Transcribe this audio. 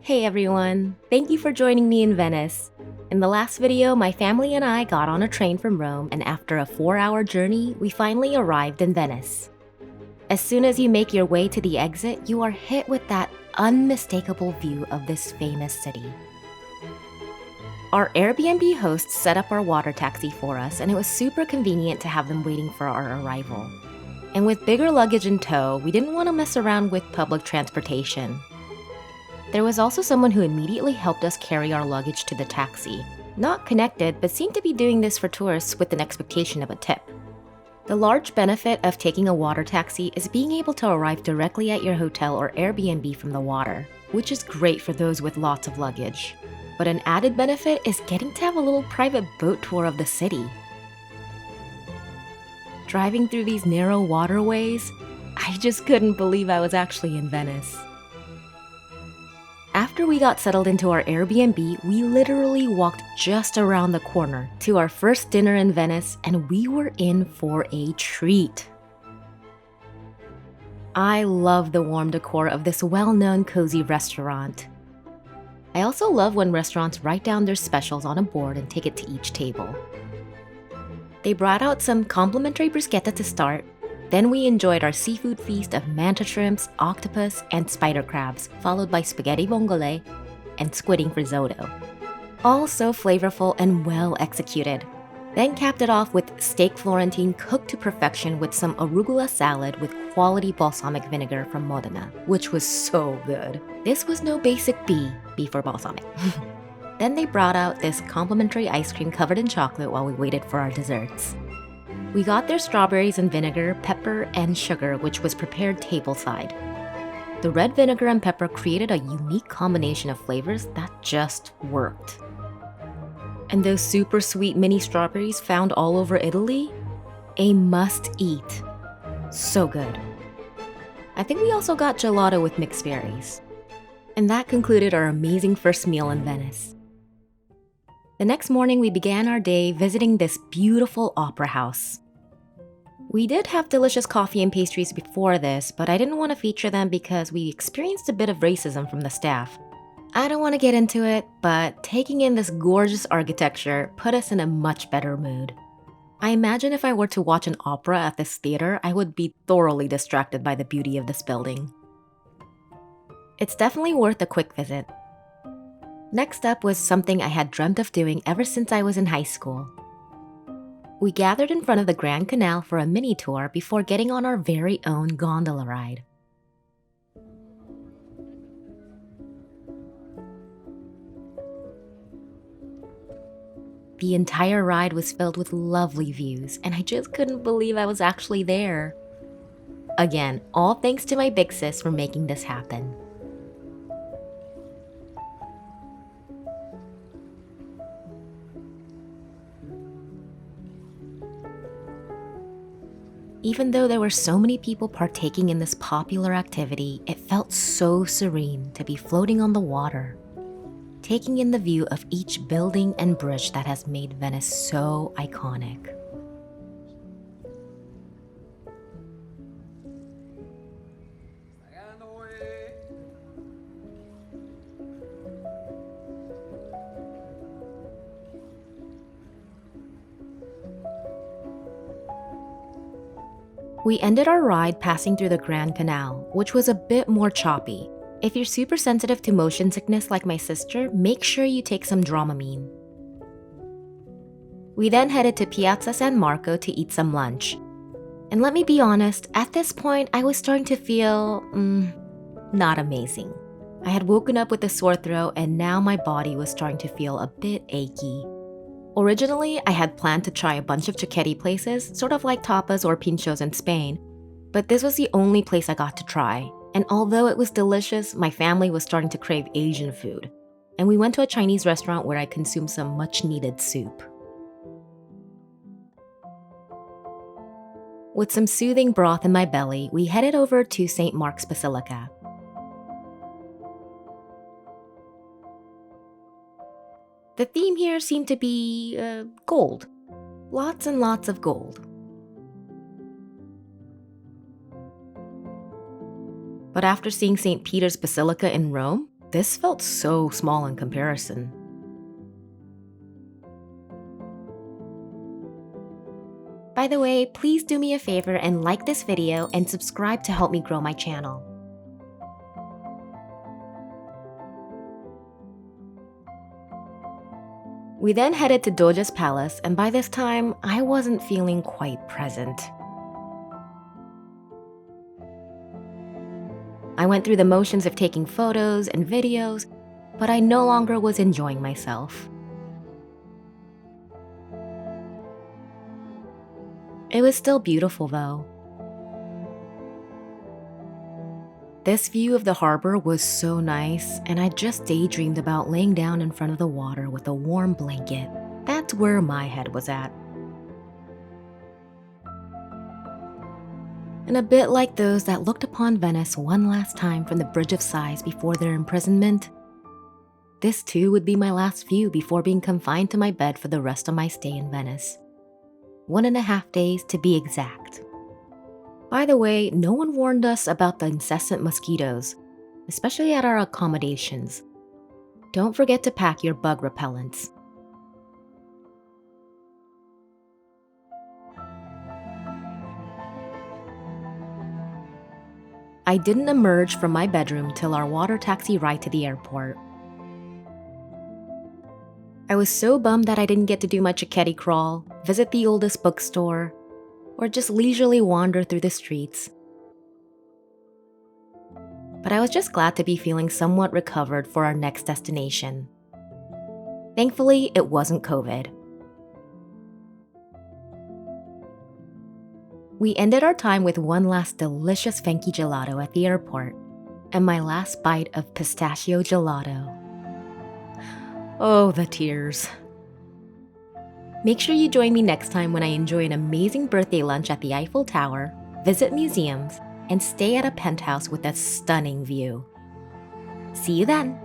Hey everyone! Thank you for joining me in Venice. In the last video, my family and I got on a train from Rome, and after a 4-hour journey, we finally arrived in Venice. As soon as you make your way to the exit, you are hit with that unmistakable view of this famous city. Our Airbnb hosts set up our water taxi for us, and it was super convenient to have them waiting for our arrival. And with bigger luggage in tow, we didn't want to mess around with public transportation. There was also someone who immediately helped us carry our luggage to the taxi. Not connected, but seemed to be doing this for tourists with an expectation of a tip. The large benefit of taking a water taxi is being able to arrive directly at your hotel or Airbnb from the water, which is great for those with lots of luggage. But an added benefit is getting to have a little private boat tour of the city. Driving through these narrow waterways, I just couldn't believe I was actually in Venice. After we got settled into our Airbnb, we literally walked just around the corner to our first dinner in Venice, and we were in for a treat. I love the warm decor of this well-known cozy restaurant. I also love when restaurants write down their specials on a board and take it to each table. They brought out some complimentary bruschetta to start. Then we enjoyed our seafood feast of manta shrimps, octopus, and spider crabs, followed by spaghetti vongole and squid ink risotto. All so flavorful and well executed. Then capped it off with steak Florentine cooked to perfection with some arugula salad with quality balsamic vinegar from Modena, which was so good. This was no basic B for balsamic. Then they brought out this complimentary ice cream covered in chocolate while we waited for our desserts. We got their strawberries and vinegar, pepper, and sugar, which was prepared tableside. The red vinegar and pepper created a unique combination of flavors that just worked. And those super sweet mini strawberries found all over Italy? A must-eat. So good. I think we also got gelato with mixed berries. And that concluded our amazing first meal in Venice. The next morning, we began our day visiting this beautiful opera house. We did have delicious coffee and pastries before this, but I didn't want to feature them because we experienced a bit of racism from the staff. I don't want to get into it, but taking in this gorgeous architecture put us in a much better mood. I imagine if I were to watch an opera at this theater, I would be thoroughly distracted by the beauty of this building. It's definitely worth a quick visit. Next up was something I had dreamt of doing ever since I was in high school. We gathered in front of the Grand Canal for a mini tour before getting on our very own gondola ride. The entire ride was filled with lovely views, and I just couldn't believe I was actually there. Again, all thanks to my big sis for making this happen. Even though there were so many people partaking in this popular activity, it felt so serene to be floating on the water, taking in the view of each building and bridge that has made Venice so iconic. We ended our ride passing through the Grand Canal, which was a bit more choppy. If you're super sensitive to motion sickness like my sister, make sure you take some Dramamine. We then headed to Piazza San Marco to eat some lunch. And let me be honest, at this point I was starting to feel, not amazing. I had woken up with a sore throat and now my body was starting to feel a bit achy. Originally, I had planned to try a bunch of cicchetti places, sort of like tapas or pinchos in Spain, but this was the only place I got to try. And although it was delicious, my family was starting to crave Asian food. And we went to a Chinese restaurant where I consumed some much-needed soup. With some soothing broth in my belly, we headed over to St. Mark's Basilica. The theme here seemed to be gold. Lots and lots of gold. But after seeing St. Peter's Basilica in Rome, this felt so small in comparison. By the way, please do me a favor and like this video and subscribe to help me grow my channel. We then headed to Doge's palace, and by this time, I wasn't feeling quite present. I went through the motions of taking photos and videos, but I no longer was enjoying myself. It was still beautiful though. This view of the harbor was so nice, and I just daydreamed about laying down in front of the water with a warm blanket. That's where my head was at. And a bit like those that looked upon Venice one last time from the Bridge of Sighs before their imprisonment, this too would be my last view before being confined to my bed for the rest of my stay in Venice. 1.5 days to be exact. By the way, no one warned us about the incessant mosquitoes, especially at our accommodations. Don't forget to pack your bug repellents. I didn't emerge from my bedroom till our water taxi ride to the airport. I was so bummed that I didn't get to do my Cicchetti crawl, visit the oldest bookstore, or just leisurely wander through the streets. But I was just glad to be feeling somewhat recovered for our next destination. Thankfully, it wasn't COVID. We ended our time with one last delicious Venchi gelato at the airport, and my last bite of pistachio gelato. Oh, the tears. Make sure you join me next time when I enjoy an amazing birthday lunch at the Eiffel Tower, visit museums, and stay at a penthouse with a stunning view. See you then!